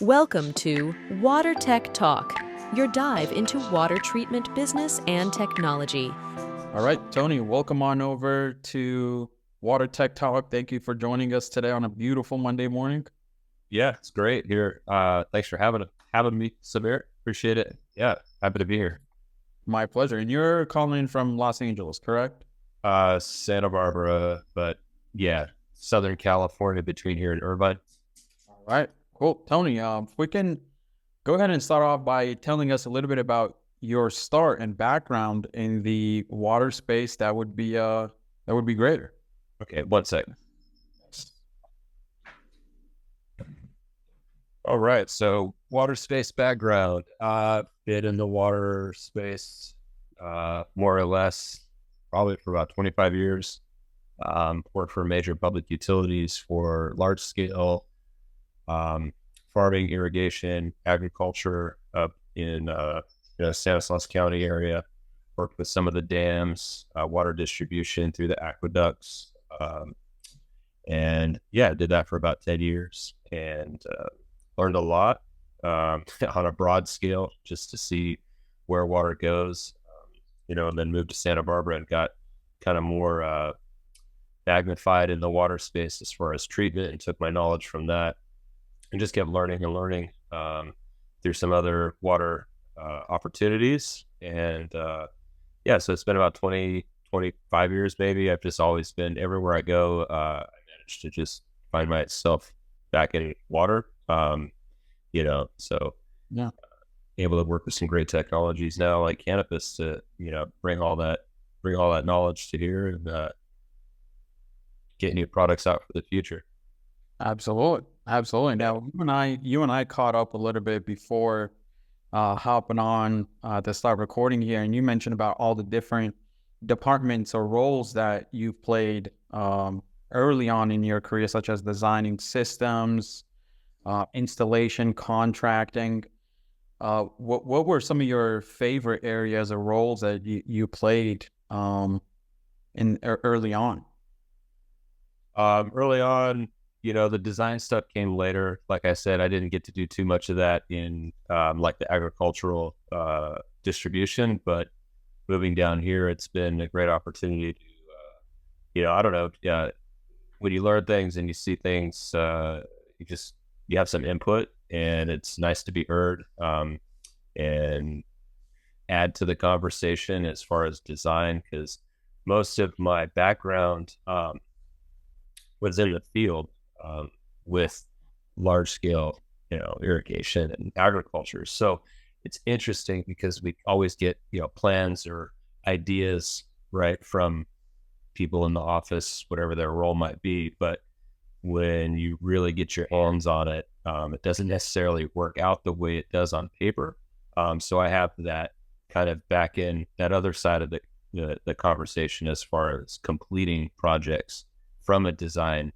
Welcome to Water Tech Talk, your dive into water treatment business and technology. All right, Tony, welcome on over to Water Tech Talk. Thank you for joining us today on a beautiful Monday morning. Yeah, it's great here. Thanks for having me, Samir. Appreciate it. Yeah, happy to be here. My pleasure. And you're calling in from Los Angeles, correct? Santa Barbara, but yeah, Southern California between here and Irvine. All right, cool. Tony, if we can go ahead and start off by telling us a little bit about your start and background in the water space, that would be great. Okay, 1 second. All right, so water space background. Been in the water space more or less probably for about 25 years. Worked for major public utilities for large scale farming, irrigation, agriculture up in Stanislaus County area. Worked with some of the dams, water distribution through the aqueducts. And yeah, did that for about 10 years and learned a lot on a broad scale just to see where water goes, and then moved to Santa Barbara and got kind of more magnified in the water space as far as treatment and took my knowledge from that and just kept learning and learning through some other water opportunities. And so it's been about 25 years maybe. I've just always been everywhere I go. I managed to just find myself back in water. So yeah, able to work with some great technologies now like Canopus to, bring all that knowledge to here and get new products out for the future. Absolutely. Now, you and I caught up a little bit before hopping on to start recording here, and you mentioned about all the different departments or roles that you've played early on in your career, such as designing systems, installation, contracting. What were some of your favorite areas or roles that you played in early on? Early on, the design stuff came later. Like I said, I didn't get to do too much of that in like the agricultural distribution, but moving down here, it's been a great opportunity to, I don't know, when you learn things and you see things, you have some input and it's nice to be heard and add to the conversation as far as design, because most of my background was in the field with large scale, irrigation and agriculture. So it's interesting because we always get, plans or ideas, right, from people in the office, whatever their role might be. But when you really get your hands on it, it doesn't necessarily work out the way it does on paper. So I have that kind of back in that other side of the conversation as far as completing projects from a design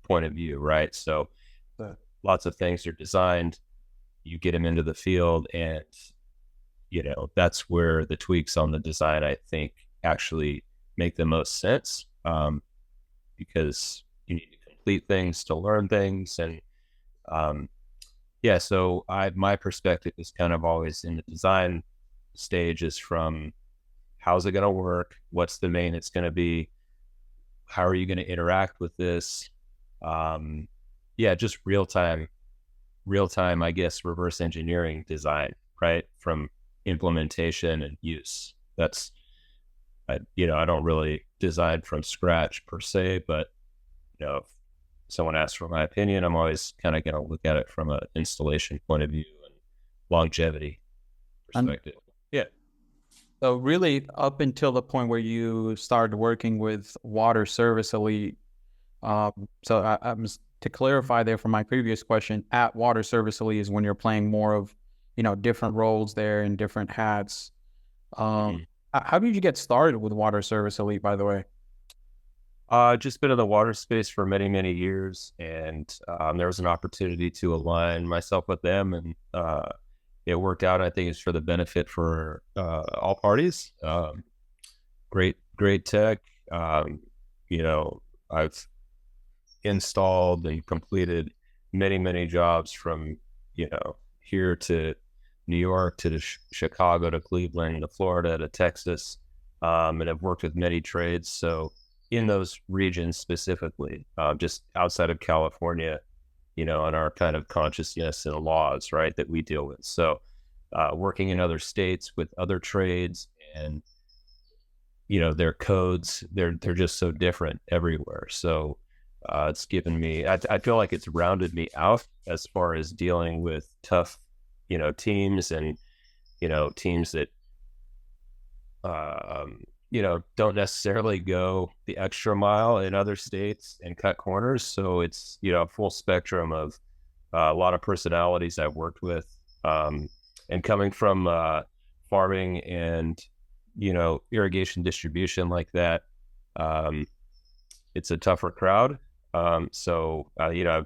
point of view, right? So lots of things are designed, you get them into the field, and that's where the tweaks on the design, I think, actually make the most sense, because you need to complete things to learn things. And so my perspective is kind of always in the design stages from how's it going to work, what's the main it's going to be, how are you going to interact with this, just real time, I guess, reverse engineering design, right, from implementation and use. That's I don't really design from scratch per se, but if someone asks for my opinion, I'm always kind of going to look at it from an installation point of view and longevity perspective. Yeah. So really up until the point where you started working with Water Service Elite, to clarify there from my previous question, at Water Service Elite is when you're playing more of, different roles there and different hats. How did you get started with Water Service Elite, by the way? Just been in the water space for many, many years, and there was an opportunity to align myself with them, and it worked out. I think it's for the benefit for all parties. Great tech. I've installed and completed many, many jobs from here to New York to Chicago to Cleveland to Florida to Texas, and I've worked with many trades. So in those regions specifically, just outside of California, and our kind of consciousness and laws, right, that we deal with. So working in other states with other trades and, their codes, they're just so different everywhere. So it's given me, I feel like it's rounded me out as far as dealing with tough, teams and, teams that, don't necessarily go the extra mile in other states and cut corners. So it's, a full spectrum of a lot of personalities I've worked with, and coming from farming and, irrigation distribution like that. It's a tougher crowd. So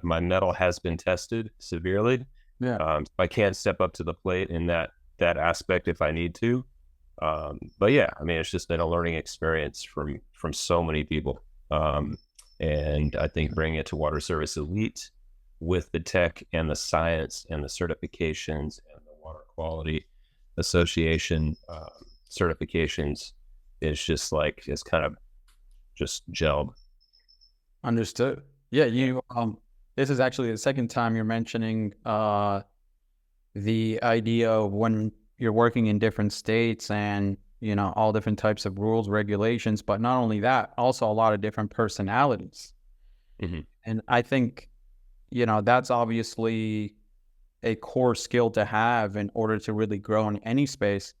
my mettle has been tested severely. Yeah. I can step up to the plate in that aspect if I need to. But yeah, I mean, it's just been a learning experience from so many people. And I think bringing it to Water Service Elite with the tech and the science and the certifications and the Water Quality Association certifications is just like, it's kind of just gelled. Understood. Yeah, this is actually the second time you're mentioning the idea of when you're working in different states and, all different types of rules, regulations, but not only that, also a lot of different personalities. Mm-hmm. And I think, that's obviously a core skill to have in order to really grow in any space.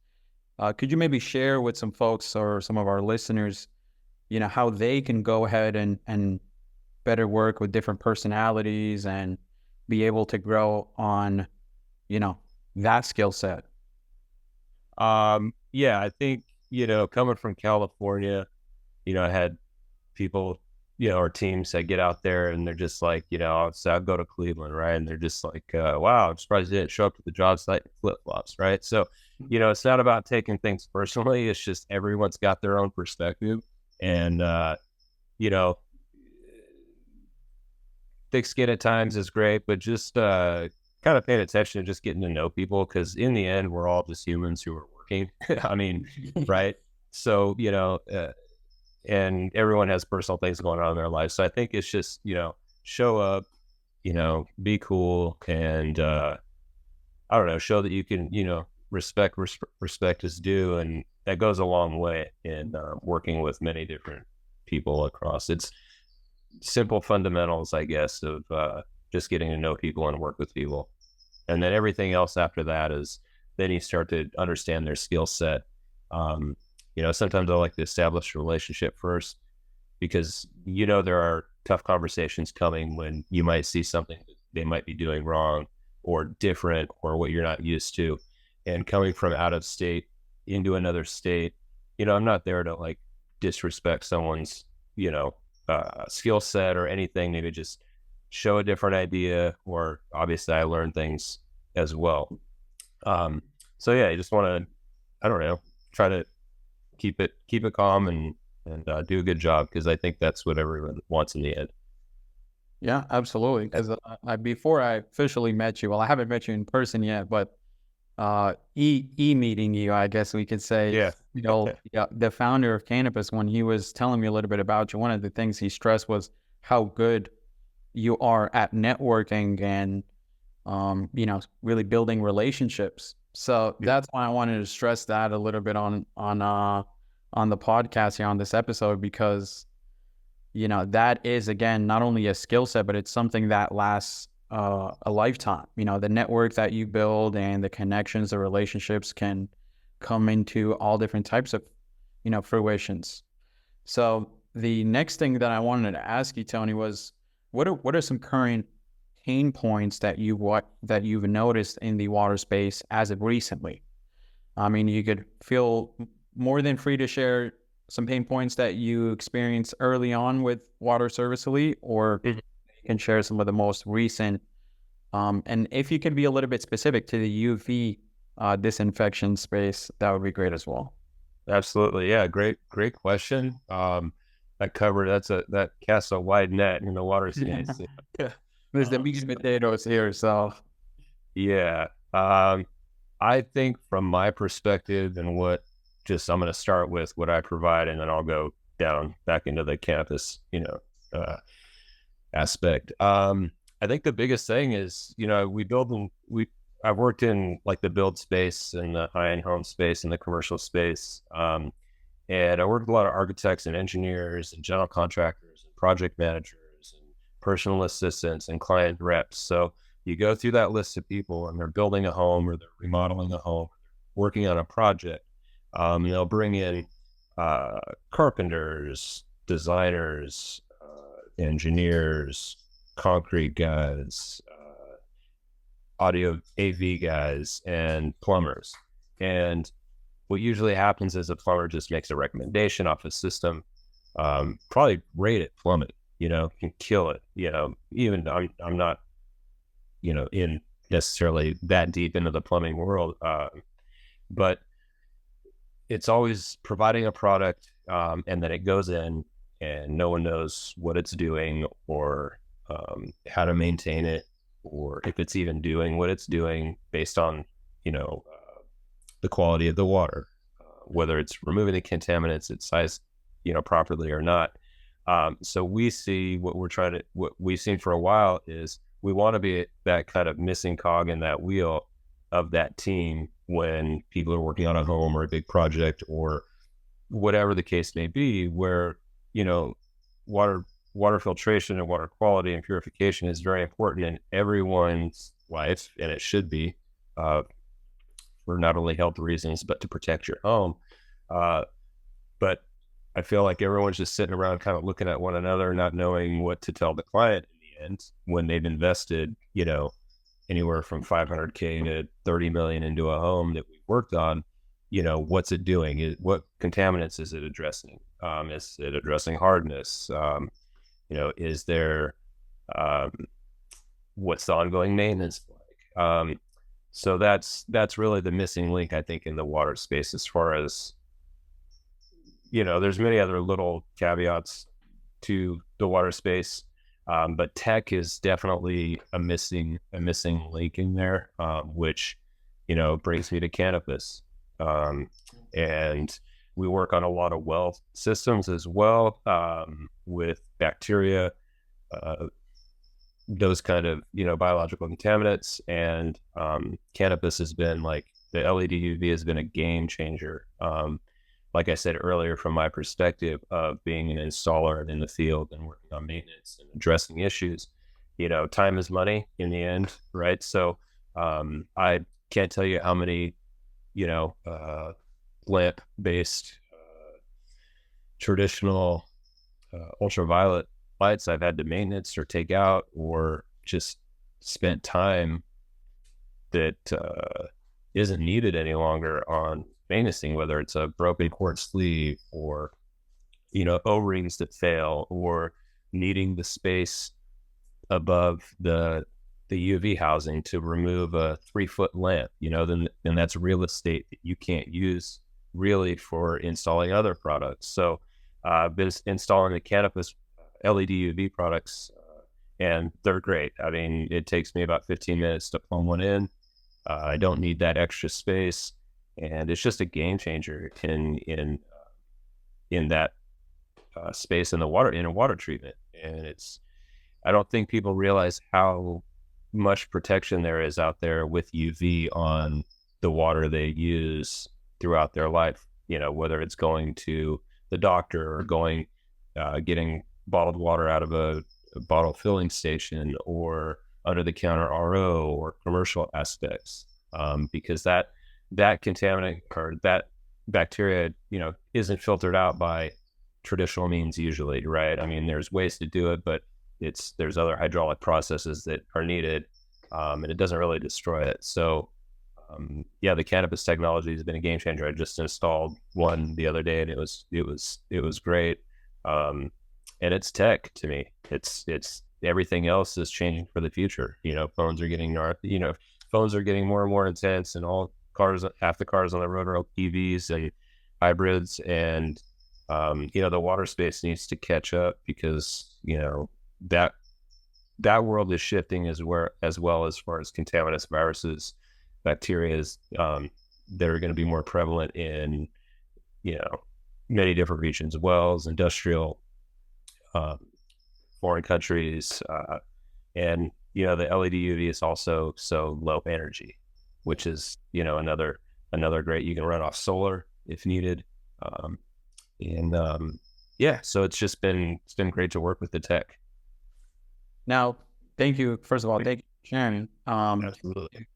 Could you maybe share with some folks or some of our listeners, how they can go ahead and better work with different personalities and be able to grow on, that skill set? Yeah, I think, coming from California, I had people, or teams that get out there and they're just like, so I'll go to Cleveland, right? And they're just like, wow, I'm surprised they didn't show up to the job site in flip-flops, right? So, it's not about taking things personally. It's just everyone's got their own perspective. And, thick skin at times is great, but just kind of paying attention and just getting to know people, because in the end, we're all just humans who are working. I mean, right? So, and everyone has personal things going on in their life. So I think it's just, show up, be cool, and I don't know, show that you can, respect is due, and that goes a long way in working with many different people across. It's simple fundamentals, I guess, of just getting to know people and work with people. And then everything else after that is then you start to understand their skill set. Sometimes I like to establish a relationship first, because, there are tough conversations coming when you might see something that they might be doing wrong or different or what you're not used to. And coming from out of state into another state, I'm not there to like disrespect someone's, skill set or anything. Maybe just show a different idea, or obviously I learn things as well. So yeah, I just want to, I don't know, try to keep it calm and do a good job, because I think that's what everyone wants in the end. Yeah, absolutely. Because before I officially met you, well, I haven't met you in person yet, but meeting you, I guess we could say. Yeah. The founder of Canopus, when he was telling me a little bit about you, one of the things he stressed was how good you are at networking and, really building relationships. So that's why I wanted to stress that a little bit on the podcast here on this episode, because, that is, again, not only a skill set, but it's something that lasts a lifetime. The network that you build and the connections, the relationships can come into all different types of, fruitions. So the next thing that I wanted to ask you, Tony, was what are some current pain points that you've noticed in the water space as of recently? I mean, you could feel more than free to share some pain points that you experienced early on with Water Service Elite, or you can share some of the most recent. And if you could be a little bit specific to the UV disinfection space, that would be great as well. Absolutely. Yeah. Great question. That casts a wide net in the water space. Yeah. There's the meat and potatoes here. So Yeah. I think from my perspective and I'm going to start with what I provide, and then I'll go down back into the campus, uh, aspect. I think the biggest thing is, I've worked in like the build space and the high-end home space and the commercial space. And I worked with a lot of architects and engineers and general contractors and project managers and personal assistants and client reps. So you go through that list of people and they're building a home or they're remodeling a home, working on a project. They'll bring in carpenters, designers, engineers, concrete guys, audio AV guys, and plumbers. And what usually happens is a plumber just makes a recommendation off a system, probably great at plumbing, can kill it. Even I'm not, in necessarily that deep into the plumbing world, but it's always providing a product, and then it goes in and no one knows what it's doing or how to maintain it, or if it's even doing what it's doing based on, the quality of the water, whether it's removing the contaminants, its size, properly or not. So we see what we've seen for a while is we want to be that kind of missing cog in that wheel of that team when people are working on a home or a big project or whatever the case may be, where, water filtration and water quality and purification is very important in everyone's life, and it should be, for not only health reasons, but to protect your home. But I feel like everyone's just sitting around kind of looking at one another, not knowing what to tell the client in the end when they've invested, anywhere from 500K to 30 million into a home that we worked on. What's it doing? What contaminants is it addressing? Is it addressing hardness? Is there, what's the ongoing maintenance like? So that's really the missing link, I think, in the water space, as far as, there's many other little caveats to the water space. But tech is definitely a missing link in there, which, brings me to Canopus. And we work on a lot of well systems as well, with bacteria, those kind of, biological contaminants. And Canopus has been like, the LED UV has been a game changer. Like I said earlier, from my perspective of being an installer in the field and working on maintenance and addressing issues, time is money in the end, right? So I can't tell you how many, lamp-based traditional ultraviolet lights I've had to maintenance or take out, or just spent time that isn't needed any longer on maintaining, whether it's a broken quartz sleeve or, O-rings that fail, or needing the space above the UV housing to remove a 3-foot lamp, then that's real estate that you can't use really for installing other products. So I've been installing the Canopus LED UV products, and they're great. I mean, it takes me about 15 minutes to plumb one in. I don't need that extra space, and it's just a game changer in that space in water treatment. And I don't think people realize how much protection there is out there with UV on the water they use throughout their life, whether it's going to the doctor or getting bottled water out of a bottle filling station, or under the counter RO, or commercial aspects, because that contaminant or that bacteria, isn't filtered out by traditional means usually, right? I mean, there's ways to do it, but there's other hydraulic processes that are needed, and it doesn't really destroy it. So the Canopus technology has been a game changer. I just installed one the other day, and it was great. And it's tech to me. It's everything else is changing for the future. Phones are getting more and more intense, and half the cars on the road are EVs and hybrids, and the water space needs to catch up, because that that world is shifting as well as far as contaminants, viruses, bacteria that are going to be more prevalent in, many different regions, wells, industrial, foreign countries, and the LED UV is also so low energy, which is another great. You can run off solar if needed, so it's been great to work with the tech. Now, thank you. First of all, thank you for sharing. Absolutely.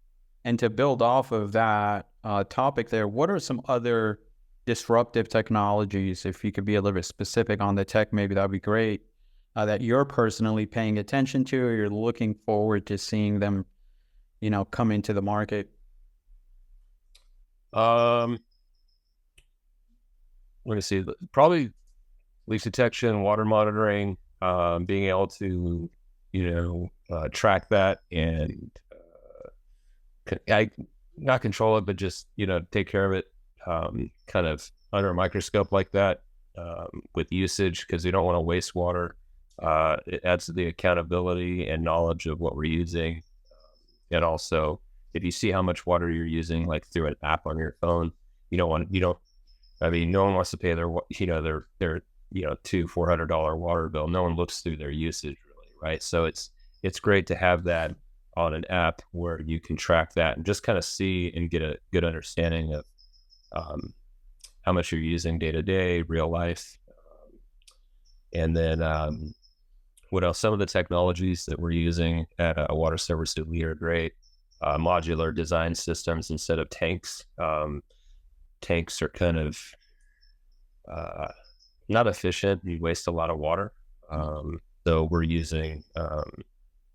And to build off of that topic there, what are some other disruptive technologies, if you could be a little bit specific on the tech, maybe that'd be great, that you're personally paying attention to, or you're looking forward to seeing them, come into the market? Let me see. Probably leak detection, water monitoring, being able to, track that and not control it, but just, take care of it kind of under a microscope like that with usage, because we don't want to waste water. It adds to the accountability and knowledge of what we're using. And also, if you see how much water you're using, like through an app on your phone, no one wants to pay their $200-$400 water bill. No one looks through their usage really, right? So it's great to have that on an app where you can track that and just kind of see and get a good understanding of how much you're using day to day, real life. And then what else? Some of the technologies that we're using at Water Service Elite are great. Modular design systems instead of tanks. Tanks are kind of not efficient. You waste a lot of water. So we're using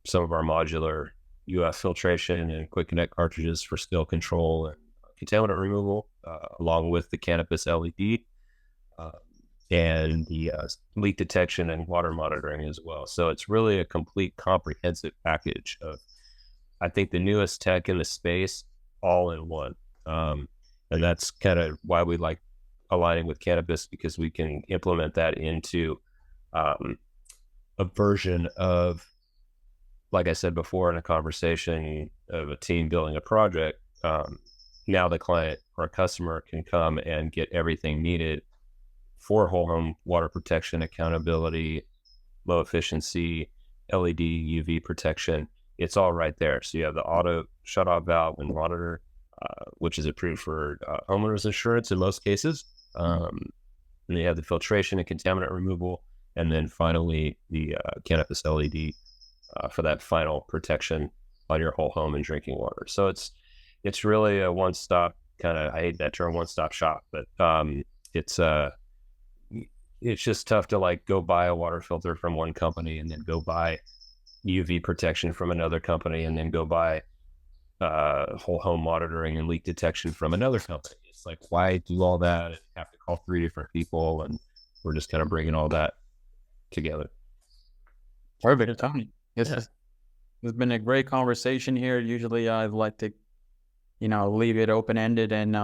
some of our modular UF filtration and quick connect cartridges for spill control and contaminant removal, along with the Canopus LED and the leak detection and water monitoring as well. So it's really a complete comprehensive package of, I think, the newest tech in the space all in one. And that's kind of why we like aligning with Canopus, because we can implement that into a version of, like I said before in a conversation, of a team building a project. Now the client or customer can come and get everything needed for whole home water protection, accountability, low efficiency, LED UV protection. It's all right there. So you have the auto shutoff valve and monitor, which is approved for homeowners insurance in most cases. And you have the filtration and contaminant removal, and then finally the Canopus LED for that final protection on your whole home and drinking water. So it's really a one-stop kind of, I hate that term, one-stop shop, but it's just tough to like go buy a water filter from one company and then go buy UV protection from another company and then go buy whole home monitoring and leak detection from another company. It's like, why do all that and have to call 3 different people? And we're just kind of bringing all that together. Perfect, Tony. It's been a great conversation here. Usually I'd like to, leave it open-ended and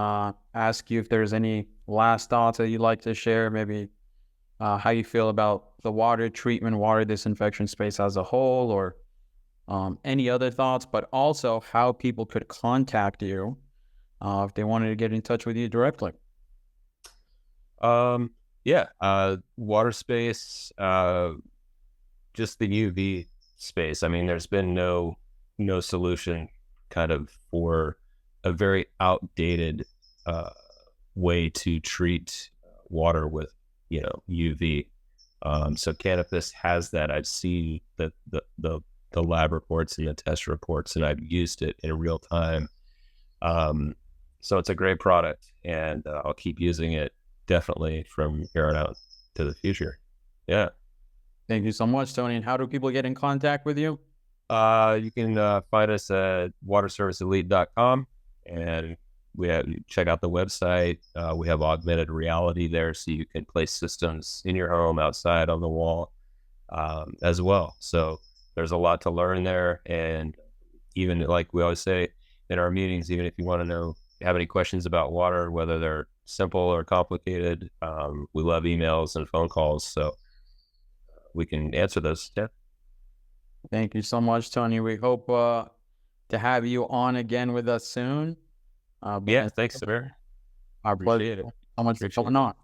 ask you if there's any last thoughts that you'd like to share, maybe how you feel about the water treatment, water disinfection space as a whole, or any other thoughts, but also how people could contact you if they wanted to get in touch with you directly. Water space, just the UV space. I mean, there's been no solution kind of for a very outdated way to treat water with UV. So Canopus has that. I've seen the lab reports and the test reports, and I've used it in real time. So it's a great product, and I'll keep using it definitely from here on out to the future. Yeah. Thank you so much, Tony. And how do people get in contact with you? You can find us at waterserviceelite.com, and check out the website. We have augmented reality there, so you can place systems in your home, outside, on the wall, as well. So there's a lot to learn there. And even like we always say in our meetings, even if you want to have any questions about water, whether they're simple or complicated, we love emails and phone calls, so we can answer those. Yeah. Thank you so much, Tony. We hope to have you on again with us soon. Yeah, thanks, sir. Our pleasure. Appreciate it. So much for Appreciate coming it. on.